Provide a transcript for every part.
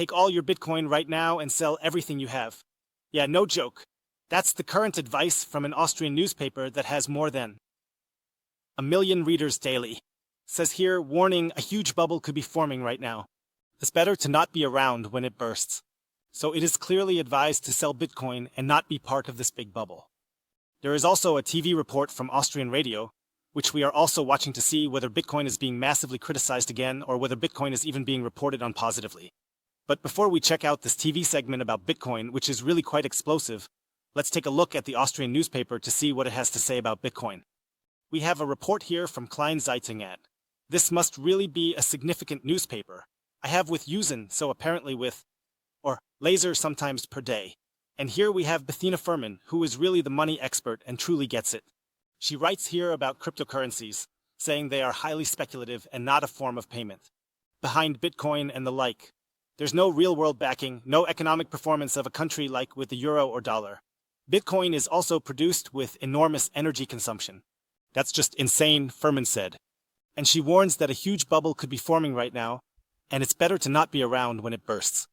take all your Bitcoin right now and sell everything you have. Yeah, no joke. That's the current advice from an Austrian newspaper that has more than 1 million readers daily. Says here, warning, a huge bubble could be forming right now. It's better to not be around when it bursts. So it is clearly advised to sell Bitcoin and not be part of this big bubble. There is also a TV report from Austrian radio, which we are also watching to see whether Bitcoin is being massively criticized again or whether Bitcoin is even being reported on positively. But before we check out this TV segment about Bitcoin, which is really quite explosive, let's take a look at the Austrian newspaper to see what it has to say about Bitcoin. We have a report here from Kleine Zeitung ad. This must really be a significant newspaper. I have with Usen, so apparently with, or laser sometimes per day. And here we have Bettina Furman, who is really the money expert and truly gets it. She writes here about cryptocurrencies, saying they are highly speculative and not a form of payment. Behind Bitcoin and the like, there's no real-world backing, no economic performance of a country like with the euro or dollar. Bitcoin is also produced with enormous energy consumption. That's just insane, Furman said. And she warns that a huge bubble could be forming right now, and it's better to not be around when it bursts.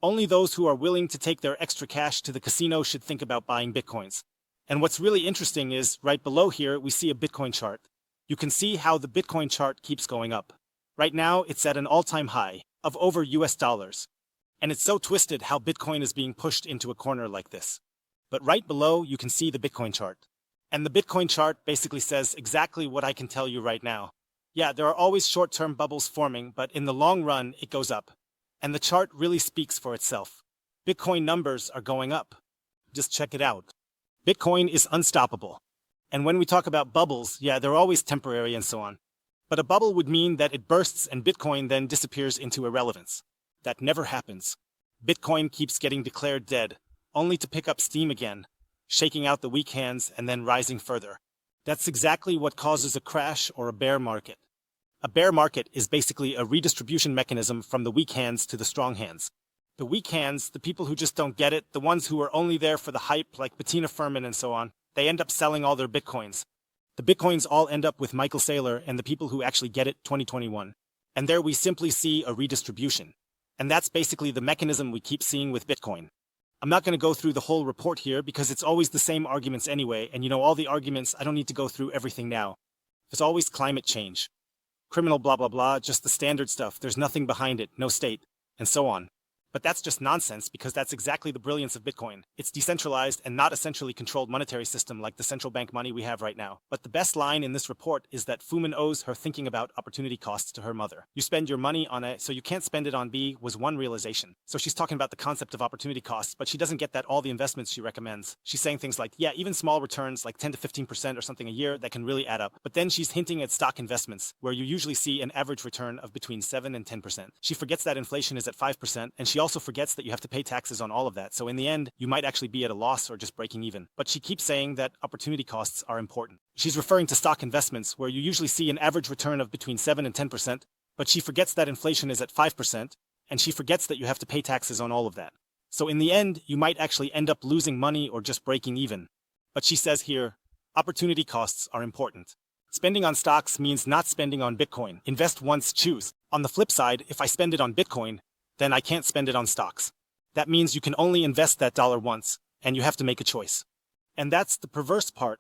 Only those who are willing to take their extra cash to the casino should think about buying Bitcoins. And what's really interesting is, right below here, we see a Bitcoin chart. You can see how the Bitcoin chart keeps going up. Right now, it's at an all-time high of over US dollars. And it's so twisted how Bitcoin is being pushed into a corner like this. But right below, you can see the Bitcoin chart. And the Bitcoin chart basically says exactly what I can tell you right now. Yeah, there are always short-term bubbles forming, but in the long run, it goes up. And the chart really speaks for itself. Bitcoin numbers are going up. Just check it out. Bitcoin is unstoppable. And when we talk about bubbles, yeah, they're always temporary and so on. But a bubble would mean that it bursts and Bitcoin then disappears into irrelevance. That never happens. Bitcoin keeps getting declared dead, only to pick up steam again, shaking out the weak hands and then rising further. That's exactly what causes a crash or a bear market. A bear market is basically a redistribution mechanism from the weak hands to the strong hands. The weak hands, the people who just don't get it, the ones who are only there for the hype like Bettina Furman and so on, they end up selling all their Bitcoins. The Bitcoins all end up with Michael Saylor and the people who actually get it 2021. And there we simply see a redistribution. And that's basically the mechanism we keep seeing with Bitcoin. I'm not going to go through the whole report here because it's always the same arguments anyway, and you know all the arguments, I don't need to go through everything now. There's always climate change. Criminal blah blah blah, just the standard stuff, there's nothing behind it, no state, and so on. But that's just nonsense because that's exactly the brilliance of Bitcoin. It's decentralized and not a centrally controlled monetary system like the central bank money we have right now. But the best line in this report is that Fuman owes her thinking about opportunity costs to her mother. You spend your money on A, so you can't spend it on B was one realization. So she's talking about the concept of opportunity costs, but she doesn't get that all the investments she recommends. She's saying things like, yeah, even small returns like 10 to 15% or something a year that can really add up. But then she's hinting at stock investments, where you usually see an average return of between 7 and 10%. She forgets that inflation is at 5%, and she also forgets that you have to pay taxes on all of that, so in the end, you might actually be at a loss or just breaking even. But she keeps saying that opportunity costs are important. She's referring to stock investments, where you usually see an average return of between 7 and 10%, but she forgets that inflation is at 5%, and she forgets that you have to pay taxes on all of that. So in the end, you might actually end up losing money or just breaking even. But she says here, opportunity costs are important. Spending on stocks means not spending on Bitcoin. Invest once, choose. On the flip side, if I spend it on Bitcoin, then I can't spend it on stocks. That means you can only invest that dollar once, and you have to make a choice. And that's the perverse part.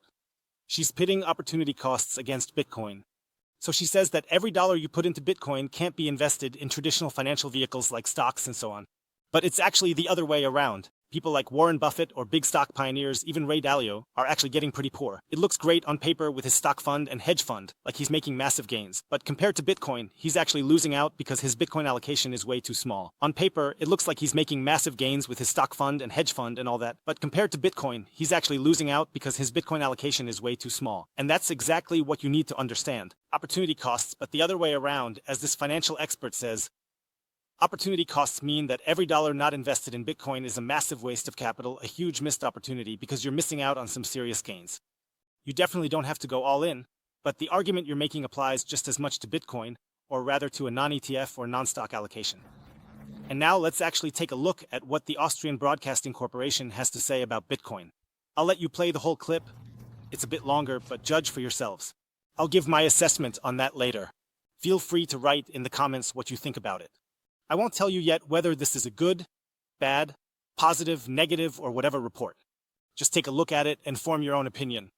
She's pitting opportunity costs against Bitcoin. So she says that every dollar you put into Bitcoin can't be invested in traditional financial vehicles like stocks and so on. But it's actually the other way around. People like Warren Buffett or big stock pioneers, even Ray Dalio, are actually getting pretty poor. It looks great on paper with his stock fund and hedge fund, like he's making massive gains. But compared to Bitcoin, he's actually losing out because his Bitcoin allocation is way too small. On paper, it looks like he's making massive gains with his stock fund and hedge fund and all that. But compared to Bitcoin, he's actually losing out because his Bitcoin allocation is way too small. And that's exactly what you need to understand. Opportunity costs, but the other way around, as this financial expert says, opportunity costs mean that every dollar not invested in Bitcoin is a massive waste of capital, a huge missed opportunity because you're missing out on some serious gains. You definitely don't have to go all in, but the argument you're making applies just as much to Bitcoin, or rather to a non-ETF or non-stock allocation. And now let's actually take a look at what the Austrian Broadcasting Corporation has to say about Bitcoin. I'll let you play the whole clip. It's a bit longer, but judge for yourselves. I'll give my assessment on that later. Feel free to write in the comments what you think about it. I won't tell you yet whether this is a good, bad, positive, negative, or whatever report. Just take a look at it and form your own opinion.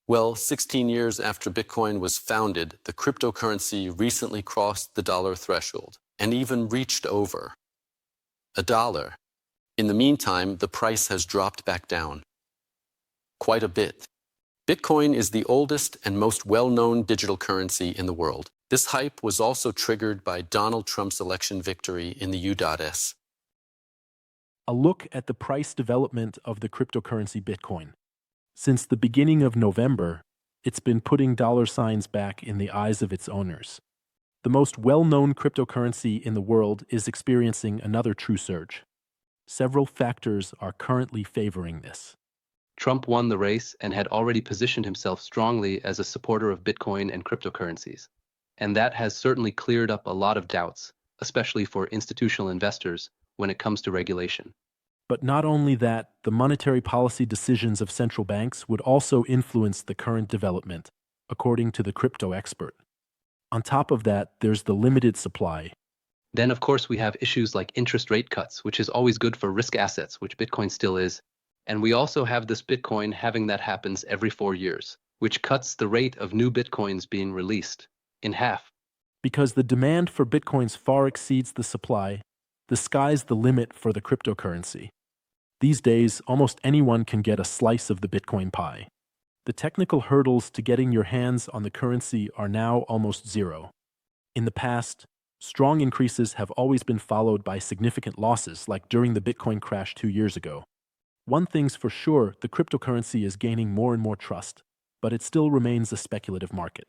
Well, 16 years after Bitcoin was founded, the cryptocurrency recently crossed the dollar threshold and even reached over $1. In the meantime, the price has dropped back down quite a bit. Bitcoin is the oldest and most well-known digital currency in the world. This hype was also triggered by Donald Trump's election victory in the U.S. A look at the price development of the cryptocurrency Bitcoin. Since the beginning of November, it's been putting dollar signs back in the eyes of its owners. The most well-known cryptocurrency in the world is experiencing another true surge. Several factors are currently favoring this. Trump won the race and had already positioned himself strongly as a supporter of Bitcoin and cryptocurrencies. And that has certainly cleared up a lot of doubts, especially for institutional investors, when it comes to regulation. But not only that, the monetary policy decisions of central banks would also influence the current development, according to the crypto expert. On top of that, there's the limited supply. Then, of course, we have issues like interest rate cuts, which is always good for risk assets, which Bitcoin still is. And we also have this Bitcoin having that happens every 4 years, which cuts the rate of new Bitcoins being released in half. Because the demand for Bitcoins far exceeds the supply, the sky's the limit for the cryptocurrency. These days, almost anyone can get a slice of the Bitcoin pie. The technical hurdles to getting your hands on the currency are now almost zero. In the past, strong increases have always been followed by significant losses, like during the Bitcoin crash 2 years ago. One thing's for sure, the cryptocurrency is gaining more and more trust, but it still remains a speculative market.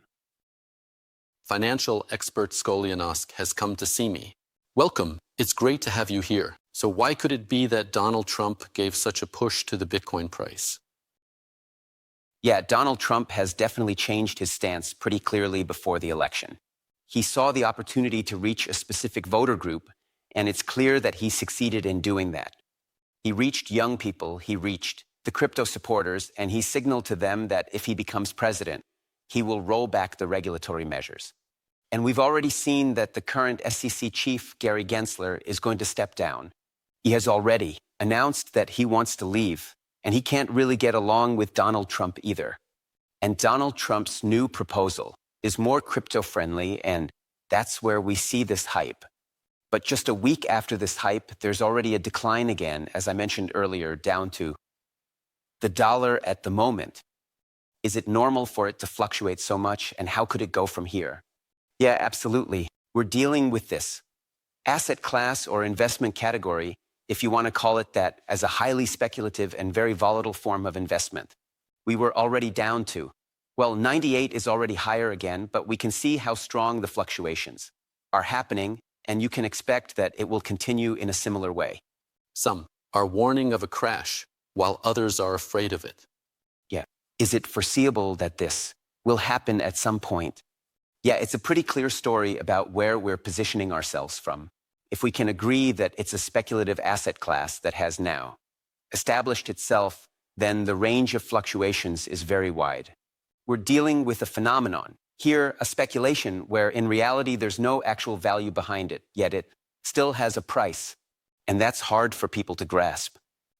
Financial expert Skolyanovsk has come to see me. Welcome. It's great to have you here. So why could it be that Donald Trump gave such a push to the Bitcoin price? Yeah, Donald Trump has definitely changed his stance pretty clearly before the election. He saw the opportunity to reach a specific voter group, and it's clear that he succeeded in doing that. He reached young people, he reached the crypto supporters, and he signaled to them that if he becomes president, he will roll back the regulatory measures. And we've already seen that the current SEC chief, Gary Gensler, is going to step down. He has already announced that he wants to leave, and he can't really get along with Donald Trump either. And Donald Trump's new proposal is more crypto-friendly, and that's where we see this hype. But just a week after this hype, there's already a decline again, as I mentioned earlier, down to the dollar at the moment. Is it normal for it to fluctuate so much, and how could it go from here? Yeah, absolutely. We're dealing with this asset class or investment category, if you want to call it that, as a highly speculative and very volatile form of investment. We were already down to, well, 98 is already higher again, but we can see how strong the fluctuations are happening, and you can expect that it will continue in a similar way. Some are warning of a crash, while others are afraid of it. Yeah. Is it foreseeable that this will happen at some point? Yeah, it's a pretty clear story about where we're positioning ourselves from. If we can agree that it's a speculative asset class that has now established itself, then the range of fluctuations is very wide. We're dealing with a phenomenon, here a speculation where in reality there's no actual value behind it, yet it still has a price. And that's hard for people to grasp.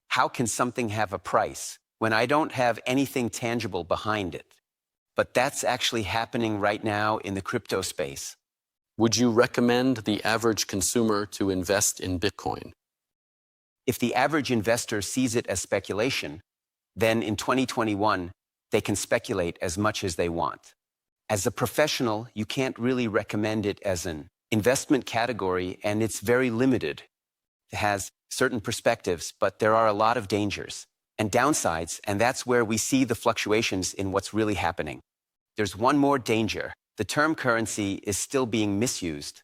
How can something have a price when I don't have anything tangible behind it? But that's actually happening right now in the crypto space. Would you recommend the average consumer to invest in Bitcoin? If the average investor sees it as speculation, then in 2021, they can speculate as much as they want. As a professional, you can't really recommend it as an investment category, and it's very limited. It has certain perspectives, but there are a lot of dangers and downsides, and that's where we see the fluctuations in what's really happening. There's one more danger. The term currency is still being misused,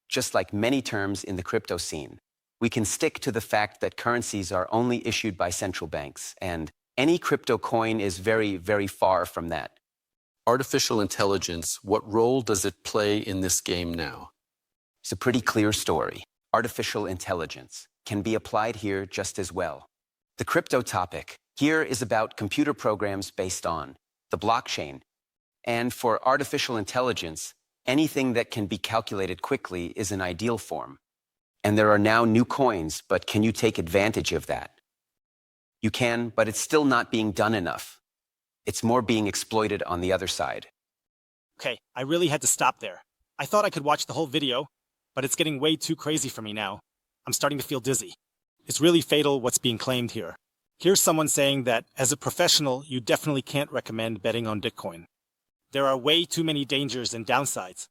just like many terms in the crypto scene. We can stick to the fact that currencies are only issued by central banks, and any crypto coin is very, very far from that. Artificial intelligence, what role does it play in this game now? It's a pretty clear story. Artificial intelligence can be applied here just as well. The crypto topic here is about computer programs based on the blockchain. And for artificial intelligence, anything that can be calculated quickly is an ideal form. And there are now new coins, but can you take advantage of that? You can, but it's still not being done enough. It's more being exploited on the other side. Okay, I really had to stop there. I thought I could watch the whole video, but it's getting way too crazy for me now. I'm starting to feel dizzy. It's really fatal what's being claimed here. Here's someone saying that, as a professional, you definitely can't recommend betting on Bitcoin. There are way too many dangers and downsides.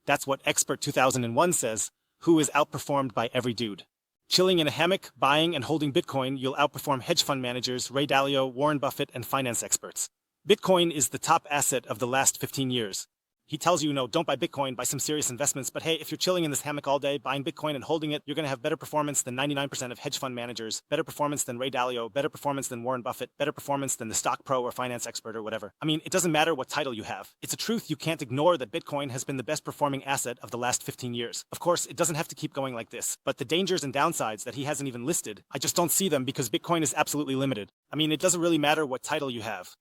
That's what Expert 2001 says, who is outperformed by every dude. Chilling in a hammock, buying and holding Bitcoin, you'll outperform hedge fund managers, Ray Dalio, Warren Buffett, and finance experts. Bitcoin is the top asset of the last 15 years. He tells you, no, don't buy Bitcoin, buy some serious investments, but hey, if you're chilling in this hammock all day, buying Bitcoin and holding it, you're going to have better performance than 99% of hedge fund managers, better performance than Ray Dalio, better performance than Warren Buffett, better performance than the stock pro or finance expert or whatever. I mean, it doesn't matter what title you have. It's a truth you can't ignore that Bitcoin has been the best performing asset of the last 15 years. Of course, it doesn't have to keep going like this, but the dangers and downsides that he hasn't even listed, I just don't see them because Bitcoin is absolutely limited. I mean, it doesn't really matter what title you have.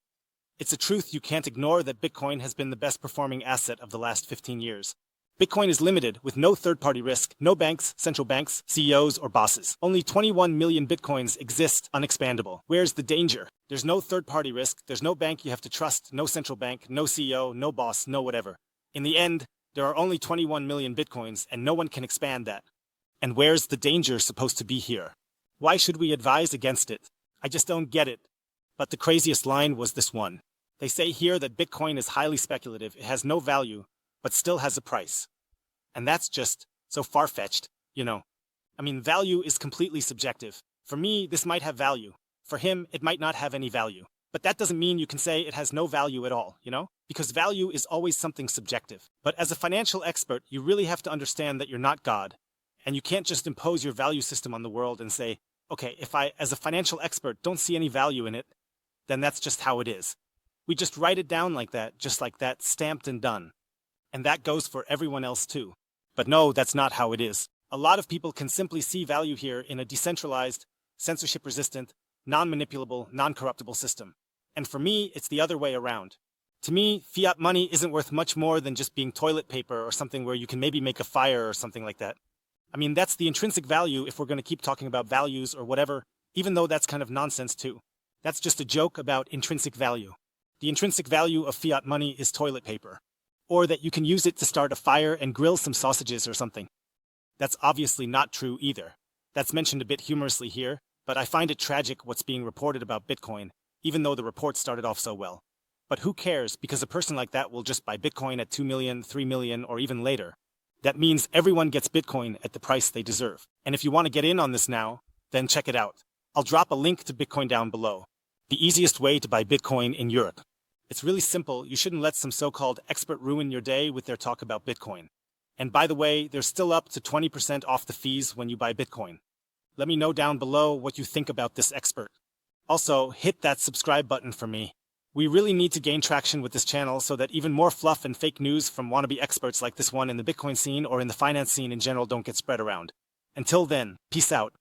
It's a truth you can't ignore that Bitcoin has been the best performing asset of the last 15 years. Bitcoin is limited with no third-party risk, no banks, central banks, CEOs, or bosses. Only 21 million Bitcoins exist unexpandable. Where's the danger? There's no third-party risk, there's no bank you have to trust, no central bank, no CEO, no boss, no whatever. In the end, there are only 21 million Bitcoins and no one can expand that. And where's the danger supposed to be here? Why should we advise against it? I just don't get it. But the craziest line was this one. They say here that Bitcoin is highly speculative, it has no value, but still has a price. And that's just so far-fetched, you know. I mean, value is completely subjective. For me, this might have value. For him, it might not have any value. But that doesn't mean you can say it has no value at all, you know? Because value is always something subjective. But as a financial expert, you really have to understand that you're not God. And you can't just impose your value system on the world and say, okay, if I, as a financial expert, don't see any value in it, then that's just how it is. We just write it down like that, just like that, stamped and done. And that goes for everyone else too. But no, that's not how it is. A lot of people can simply see value here in a decentralized, censorship-resistant, non-manipulable, non-corruptible system. And for me, it's the other way around. To me, fiat money isn't worth much more than just being toilet paper or something where you can maybe make a fire or something like that. I mean, that's the intrinsic value if we're going to keep talking about values or whatever, even though that's kind of nonsense too. That's just a joke about intrinsic value. The intrinsic value of fiat money is toilet paper. Or that you can use it to start a fire and grill some sausages or something. That's obviously not true either. That's mentioned a bit humorously here, but I find it tragic what's being reported about Bitcoin, even though the report started off so well. But who cares, because a person like that will just buy Bitcoin at 2 million, 3 million, or even later. That means everyone gets Bitcoin at the price they deserve. And if you want to get in on this now, then check it out. I'll drop a link to Bitcoin down below. The easiest way to buy Bitcoin in Europe. It's really simple. You shouldn't let some so-called expert ruin your day with their talk about Bitcoin. And by the way, they're still up to 20% off the fees when you buy Bitcoin. Let me know down below what you think about this expert. Also, hit that subscribe button for me. We really need to gain traction with this channel so that even more fluff and fake news from wannabe experts like this one in the Bitcoin scene or in the finance scene in general don't get spread around. Until then, peace out.